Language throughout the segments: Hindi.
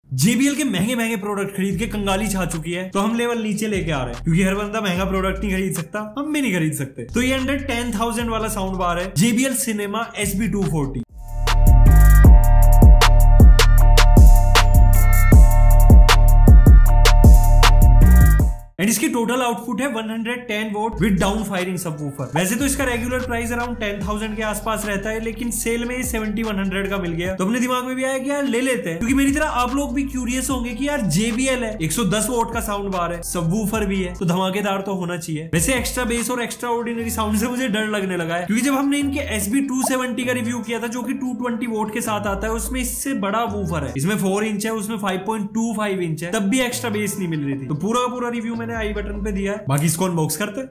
JBL के महंगे महंगे प्रोडक्ट खरीद के कंगाली छा चुकी है, तो हम लेवल नीचे लेके आ रहे हैं, क्योंकि हर बंदा महंगा प्रोडक्ट नहीं खरीद सकता, हम भी नहीं खरीद सकते। तो ये अंडर 10,000 वाला साउंड बार है JBL Cinema SB240। एंड इसकी टोटल आउटपुट है 110 vote with down firing subwoofer. वैसे तो इसका रेगुलर प्राइस अराउंड 10,000 के आसपास रहता है, लेकिन सेल में 7100 का मिल गया, तो अपने दिमाग में भी आया कि यार ले लेते हैं, क्योंकि मेरी तरह आप लोग भी क्यूरियस होंगे कि यार JBL है, 110 वोट का साउंड बार है, सबवूफर भी है, तो धमाकेदार तो होना चाहिए। वैसे एक्स्ट्रा बेस और एक्स्ट्रा ऑर्डिनरी साउंड से मुझे डर लगने लगा है, क्योंकि जब हमने इनके SB270 का रिव्यू किया था, जो कि 220 वोट के साथ आता है, उसमें इससे बड़ा वूफर है, इसमें 4 इंच है, उसमें 5.25 इंच है, तब भी एक्स्ट्रा बेस नहीं मिल रही थी। तो पूरा का पूरा रिव्यू मैंने आई बटन पे दिया है, बाकी इसको अनबॉक्स करते।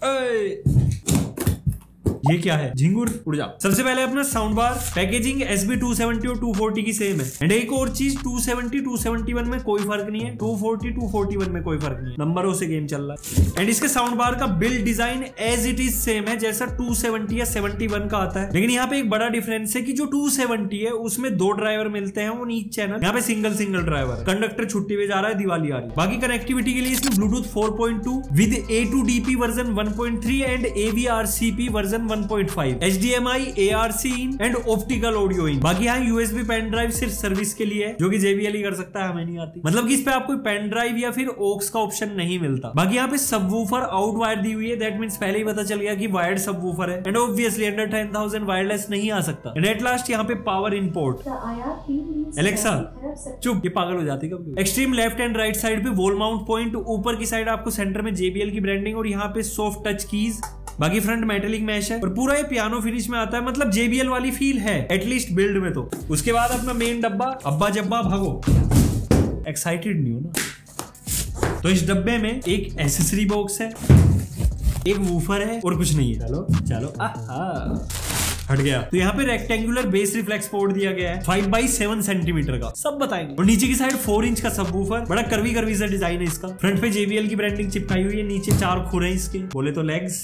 ये क्या है? झिंगुर उड़ जा। सबसे पहले अपना साउंड बार पैकेजिंग SB270 और 240 की सेम है। एंड एक और चीज, 270 271 में कोई फर्क नहीं है, 240 241 में कोई फर्क नहीं है, नंबरों से गेम चल रहा है। एंड इसके साउंड बार का build design as it is same है, जैसा 270 या 71 का आता है, लेकिन यहाँ पे एक बड़ा डिफरेंस है कि जो 270 है उसमें 2 ड्राइवर मिलते हैं ऑन ईच चैनल, यहाँ पे सिंगल ड्राइवर। कंडक्टर छुट्टी पे जा रहा है, दिवाली आ रही है। बाकी कनेक्टिविटी के लिए इसमें Bluetooth 4.2 with A2DP version 1.3 and AVRCP version 1.5, HDMI, ARC in and optical audio in. बाकी यहाँ USB पेन ड्राइव सिर्फ सर्विस के लिए है, जो कि JBL ही कर सकता है, हमें नहीं आती। मतलब कि इस पे आपको पेन ड्राइव या फिर ऑक्स का ऑप्शन नहीं मिलता। बाकी यहाँ पे सबवूफर आउट वायर दी हुई है, दैट मींस पहले ही पता चल गया कि वायर्ड सबवूफर है, एंड ऑब्वियसली अंडर 10,000 वायरलेस नहीं आ सकता। एंड एट लास्ट यहाँ पे पावर इनपुट। एलेक्सा चुप, ये पागल हो जाती कब। Extreme left and right side पे वॉल माउंट पॉइंट, ऊपर की साइड आपको सेंटर में JBL की ब्रांडिंग और यहाँ पे सॉफ्ट टच कीज। बाकी फ्रंट मेटेलिक मैश है और पूरा ये पियानो फिनिश में आता है, मतलब JBL वाली फील है एटलीस्ट बिल्ड में। तो उसके बाद अपना मेन डब्बा, अब्बा जब्बा भागो। एक्साइटेड नहीं हो ना? तो इस डब्बे में एक एसेसरी बॉक्स है, एक वूफर है और कुछ नहीं है। चलो चलो हट गया। तो यहाँ पे रेक्टेंगुलर बेस रिफ्लेक्स पोर्ट दिया गया है 5x7 सेंटीमीटर का, सब बताएंगे। और नीचे की साइड 4 इंच का सबवूफर, बड़ा कर्वी सा डिजाइन है इसका। फ्रंट पे JBL की ब्रांडिंग चिपकाई हुई है, नीचे 4 खुरे इसके, बोले तो लेग्स।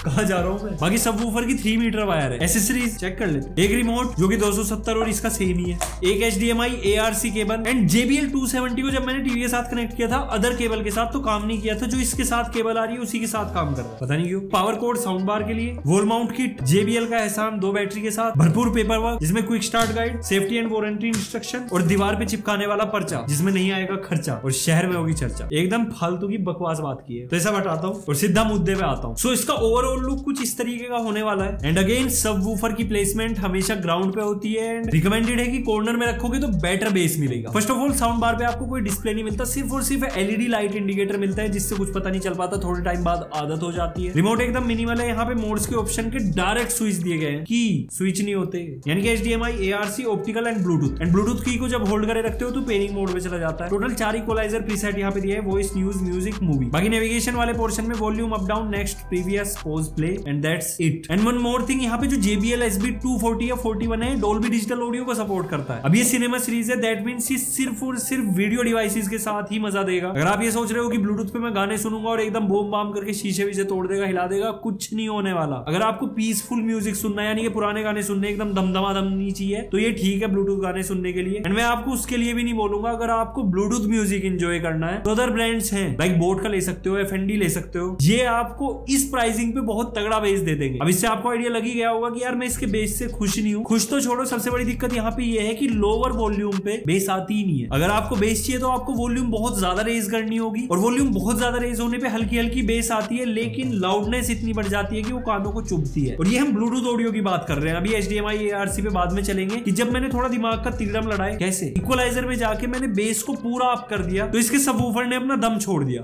कहा जा रहा हूं मैं। बाकी सबवूफर की 3 मीटर वायर है। एसेसरीज चेक कर लेते। एक रिमोट जो कि 270 और इसका सेम ही है, एक HDMI ARC cable. And JBL 270 को जब मैंने टीवी के साथ कनेक्ट किया था अदर केबल के साथ, तो काम नहीं किया था, जो इसके साथ केबल आ रही है उसी के साथ काम कर रहा है, पता नहीं क्यों। पावर कोड साउंड बार के लिए, वॉल माउंट किट JBL का एहसान 2 बैटरी के साथ, भरपूर पेपर वर्क जिसमें quick start guide, safety and warranty instruction और दीवार पे चिपकाने वाला पर्चा जिसमें नहीं आएगा खर्चा और शहर में होगी चर्चा। एकदम फालतू की बकवास बात की है, तो ऐसा हटाता हूँ और सीधा मुद्दे पे आता हूँ। सो इसका ओवरऑल लुक कुछ इस तरीके का होने वाला है। एंड अगेन सबवूफर की प्लेसमेंट हमेशा ग्राउंड पे होती है एंड रिकमेंडेड है कि कॉर्नर में रखोगे तो बेटर बेस मिलेगा। First of all sound bar पे आपको कोई डिस्प्ले नहीं मिलता, सिर्फ और सिर्फ LED लाइट इंडिकेटर मिलता है, जिससे कुछ पता नहीं चल पाता, थोड़े टाइम बाद आदत हो जाती है। रिमोट एकदम मिनिमल है, यहाँ पे मोड्स के ऑप्शन के डायरेक्ट स्विच दिए गए हैं, की स्विच नहीं होते, यानी कि HDMI ARC optical and Bluetooth. And Bluetooth की को जब होल्ड करे रखते हो तो पेयरिंग मोड में चला जाता है। टोटल 4 इक्वलाइजर प्रीसेट यहाँ पे दिया है, वॉइस, न्यूज, म्यूजिक, मूवी। बाकी नेविगेशन वाले पोर्शन में volume up down, next, previous, pause, play and that's it. And one more thing, यहाँ पे जो JBL SB240 या 41 है, डोल्बी डिजिटल ऑडियो को सपोर्ट करता है। अब ये सिनेमा सीरीज है, दैट मींस ये सिर्फ और सिर्फ वीडियो डिवाइसेस के साथ ही मजा देगा। अगर आप ये सोच रहे हो कि ब्लूटूथ पे मैं गाने सुनूंगा और एकदम बूम बाम करके शीशे भी से तोड़ देगा, हिला देगा, कुछ नहीं होने वाला। अगर आपको पीसफुल म्यूजिक सुनना है, यानी कि पुराने गाने सुनने, एकदम दमदमादम नहीं चाहिए, तो ये ठीक है ब्लूटूथ गाने सुनने के लिए। एंड मैं आपको उसके लिए भी नहीं बोलूंगा, अगर आपको ब्लूटूथ म्यूजिक एंजॉय करना है तो अदर ब्रांड्स हैं, लाइक बोट का ले सकते हो, FND ले सकते हो, ये आपको इस प्राइसिंग पे बहुत तगड़ा बेस दे देंगे। अब इससे आपको आइडिया लगी गया होगा कि यार मैं इसके बेस से खुश नहीं हूँ। खुश तो छोड़ो, सबसे बड़ी दिक्कत यहाँ पे ये है कि लोअर वॉल्यूम पे बेस आती ही नहीं है। अगर आपको बेस चाहिए तो आपको वॉल्यूम बहुत ज्यादा रेज करनी होगी, और वॉल्यूम बहुत ज्यादा रेज होने पे हल्की हल्की बेस आती है, लेकिन लाउडनेस इतनी बढ़ जाती है कि वो कानों को चुभती है। और ये हम ब्लूटूथ ऑडियो की बात कर रहे हैं, अभी HDMI ARC पे बाद में चलेंगे कि जब मैंने थोड़ा दिमाग का तिगड़म लड़ाए कैसे इक्वलाइजर में जाके मैंने बेस को पूरा अप कर दिया, तो इसके सबवूफर ने अपना दम छोड़ दिया।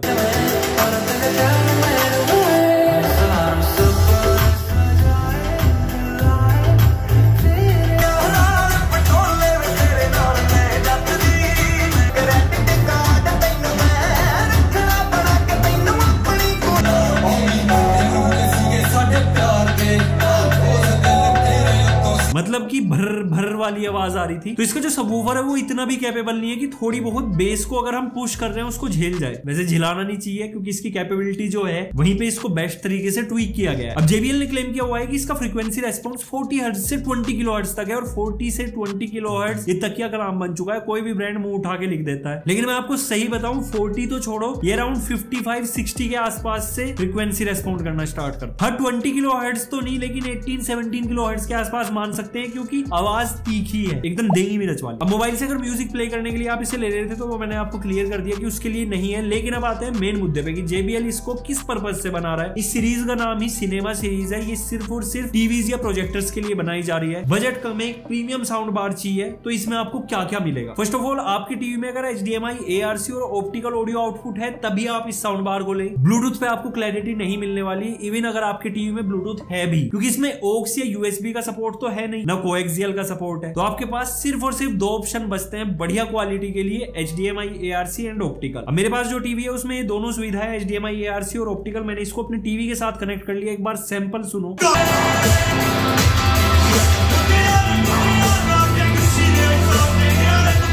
मतलब कि भर भर वाली आवाज आवाज आ रही थी। तो इसका जो सबवूफर है वो इतना भी कैपेबल नहीं है कि थोड़ी बहुत बेस को अगर हम पुश कर रहे हैं उसको झेल जाए। वैसे झिलाना नहीं चाहिए क्योंकि इसकी कैपेबिलिटी जो है वहीं पे इसको बेस्ट तरीके से ट्वीक किया गया है। अब JBL ने क्लेम किया हुआ है कि इसका फ्रीक्वेंसी रेस्पॉन्स 40 हर्ट्ज से 20 किलोहर्ट्ज तक है और 40 से 20 किलोहर्ट्ज ये तकिया का नाम बन चुका है। कोई भी ब्रांड मुंह उठा के लिख देता है। लेकिन मैं आपको सही बताऊं 40 तो छोड़ो, ये अराउंड 55-60 के आसपास से फ्रीक्वेंसी रेस्पॉन्ड करना स्टार्ट करता है। 20 किलोहर्ट्ज तो नहीं लेकिन 18-17 किलोहर्ट्ज के आसपास मान सकते हैं क्योंकि आवाज तीखी है, एकदम देंगी मिर्च वाली। अब मोबाइल से अगर म्यूजिक प्ले करने के लिए आप इसे ले रहे थे तो वो मैंने आपको क्लियर कर दिया कि उसके लिए नहीं है। लेकिन अब आते हैं मेन मुद्दे पे कि JBL इसको किस पर्पज से बना रहा है। इस सीरीज का नाम ही सिनेमा सीरीज है। ये सिर्फ और सिर्फ टीवीज या प्रोजेक्टर्स के लिए बनाई जा रही है। बजट कम है, प्रीमियम साउंड बार चाहिए। तो इसमें आपको क्या क्या मिलेगा? फर्स्ट ऑफ ऑल आपकी टीवी में अगर HDMI, ARC और ऑप्टिकल ऑडियो आउटपुट है तभी आप इस साउंड बार को ले। ब्लूटूथ पे आपको क्लैरिटी नहीं मिलने वाली, इवन अगर आपकी टीवी में ब्लूटूथ है भी, क्योंकि इसमें OX या USB का सपोर्ट तो है नहीं, ना कोएक्सियल का सपोर्ट है। तो आपके पास सिर्फ और सिर्फ दो ऑप्शन बचते हैं बढ़िया क्वालिटी के लिए, HDMI, ARC एंड ऑप्टिकल। अब मेरे पास जो टीवी है उसमें ये दोनों सुविधा है, HDMI, ARC और ऑप्टिकल। मैंने इसको अपनी टीवी के साथ कनेक्ट कर लिया। एक बार सैंपल सुनो।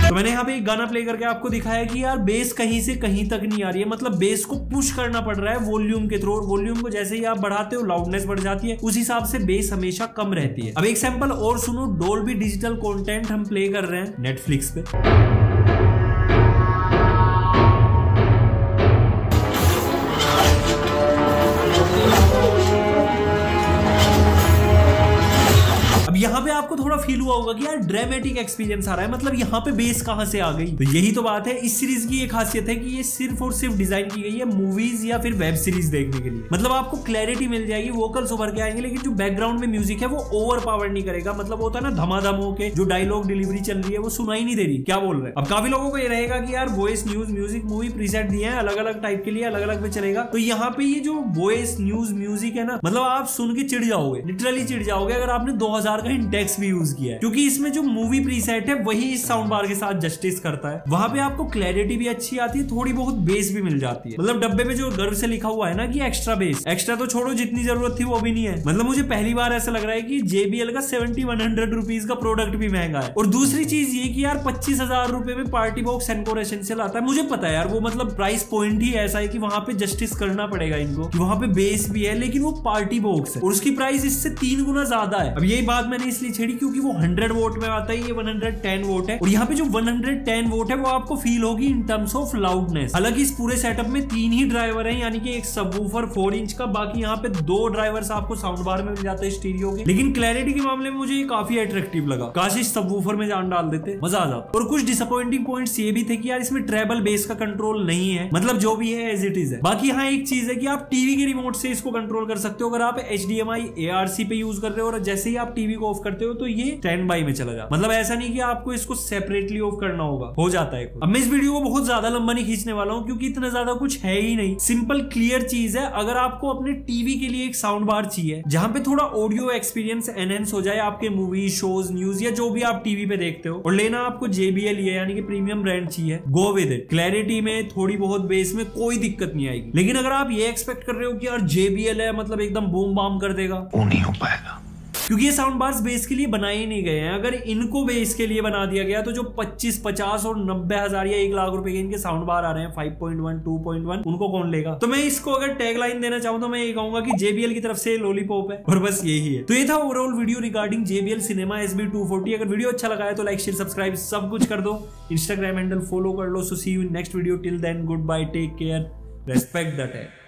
तो मैंने यहाँ पे एक गाना प्ले करके आपको दिखाया कि यार बेस कहीं से कहीं तक नहीं आ रही है, मतलब बेस को पुश करना पड़ रहा है वॉल्यूम के थ्रू। वॉल्यूम को जैसे ही आप बढ़ाते हो लाउडनेस बढ़ जाती है, उस हिसाब से बेस हमेशा कम रहती है। अब एक सैंपल और सुनो। डोल्बी डिजिटल कंटेंट हम प्ले कर रहे हैं नेटफ्लिक्स पे। यहाँ पे आपको थोड़ा फील हुआ होगा कि यार ड्रामेटिक एक्सपीरियंस आ रहा है, मतलब यहाँ पे बेस कहां से आ गई। तो यही तो बात है। इस सीरीज की एक खासियत है कि ये सिर्फ और सिर्फ डिजाइन की गई है मूवीज या फिर वेब सीरीज देखने के लिए। मतलब आपको क्लैरिटी मिल जाएगी, वोकल्स उभर के आएंगे, लेकिन जो बैकग्राउंड में म्यूजिक है वो ओवर पावर नहीं करेगा। मतलब होता है ना धमाधम होके जो डायलॉग डिलीवरी चल रही है वो सुनाई नहीं दे रही क्या बोल रहे हैं। अब काफी लोगों को ये रहेगा कि यार voice, news, music, movie preset दिए हैं अलग अलग टाइप के लिए, अलग अलग पे चलेगा। तो यहाँ पे ये जो वॉइस, न्यूज, म्यूजिक है ना, मतलब आप सुन के चिढ़ जाओगे, लिटरली चिढ़ जाओगे अगर आपने 2000 का इंडेक्स भी यूज किया है, क्योंकि इसमें जो मूवी प्रीसेट है वही इस साउंड बार के साथ जस्टिस करता है। वहां पे आपको क्लैरिटी भी अच्छी आती है, थोड़ी बहुत बेस भी मिल जाती है। मतलब डब्बे पे जो गर्व से लिखा हुआ है ना कि एक्स्ट्रा बेस, एक्स्ट्रा तो छोड़ो, जितनी जरूरत थी वो भी नहीं है। मतलब मुझे पहली बार ऐसा लग रहा है कि JBL का 70-100 रुपीज का प्रोडक्ट भी महंगा है। और दूसरी चीज ये कि यार 25,000 रुपए में पार्टी बॉक्स एनकोर एसेंशियल आता है। मुझे पता है यार वो मतलब प्राइस पॉइंट ही ऐसा है कि वहां पे जस्टिस करना पड़ेगा इनको, कि वहां पे बेस भी है लेकिन वो पार्टी बॉक्स है और उसकी प्राइस इससे 3 गुना ज्यादा है। अब यही बात मैंने इसलिए छेड़ी क्योंकि वो 100 वोट में आता है, ये 110 वोट है। और यहाँ पे जो 110 वोट है वो आपको फील होगी इन टर्म्स ऑफ लाउडनेस। हालांकि इस पूरे सेटअप में 3 ही ड्राइवर हैं, यानी कि एक सबवूफर 4 इंच का, बाकी यहाँ पे 2 ड्राइवर्स आपको साउंड बार में मिल जाते हैं स्टीरियो के। लेकिन क्लैरिटी के मामले में मुझे ये काफी अट्रैक्टिव लगा। काश इस सबवूफर में जान डाल देते, मजा आ जाता। और कुछ डिसअपॉइंटिंग पॉइंट्स ये भी थे कि यार इसमें ट्रेबल बेस का कंट्रोल नहीं है, मतलब जो भी है एज इट इज है। बाकी यहाँ एक चीज है कि आप टीवी के रिमोट से इसको कंट्रोल कर सकते हो। अगर आप HDMI, ARC पे यूज कर रहे हो और जैसे ही आप टीवी को ऑफ करते हो तो ये स्टैंड बाई में चला जाता। मतलब ऐसा नहीं कि आपको इसको सेपरेटली ऑफ करना होगा, हो जाता है। अब मैं इस वीडियो को बहुत ज्यादा लंबा नहीं खींचने वाला हूं क्योंकि इतना ज्यादा कुछ है ही नहीं। सिंपल क्लियर चीज है, अगर आपको अपने टीवी के लिए एक साउंड बार चाहिए जहां पे थोड़ा ऑडियो एक्सपीरियंस एनहेंस हो जाए आपके मूवी, शोज, न्यूज या जो भी आप टीवी पे देखते हो, और लेना आपको JBL ही है, यानी कि प्रीमियम ब्रांड चाहिए, गो विद इट। क्लैरिटी में, थोड़ी बहुत बेस में कोई दिक्कत नहीं आएगी। लेकिन अगर आप ये एक्सपेक्ट कर रहे हो कि यार JBL है मतलब एकदम बूम बाम कर देगा, वो नहीं हो पाएगा क्योंकि ये साउंड बार्स बेस के लिए बनाए ही नहीं गए हैं। अगर इनको बेस के लिए बना दिया गया तो जो 25, 50 और 90,000 या 1 लाख रुपए के इनके साउंड बार आ रहे हैं 5.1, 2.1, उनको कौन लेगा। तो मैं इसको अगर टैग लाइन देना चाहूँ तो मैं ये कहूंगा कि JBL की तरफ से लॉलीपॉप है और बस यही है। तो ये था overall video regarding JBL cinema SB240। अगर वीडियो अच्छा लगा है तो लाइक, शेयर, सब्सक्राइब सब कुछ कर दो। इंस्टाग्राम हैंडल फॉलो कर लो। So see you in next video. Till then goodbye, take care, respect the tag.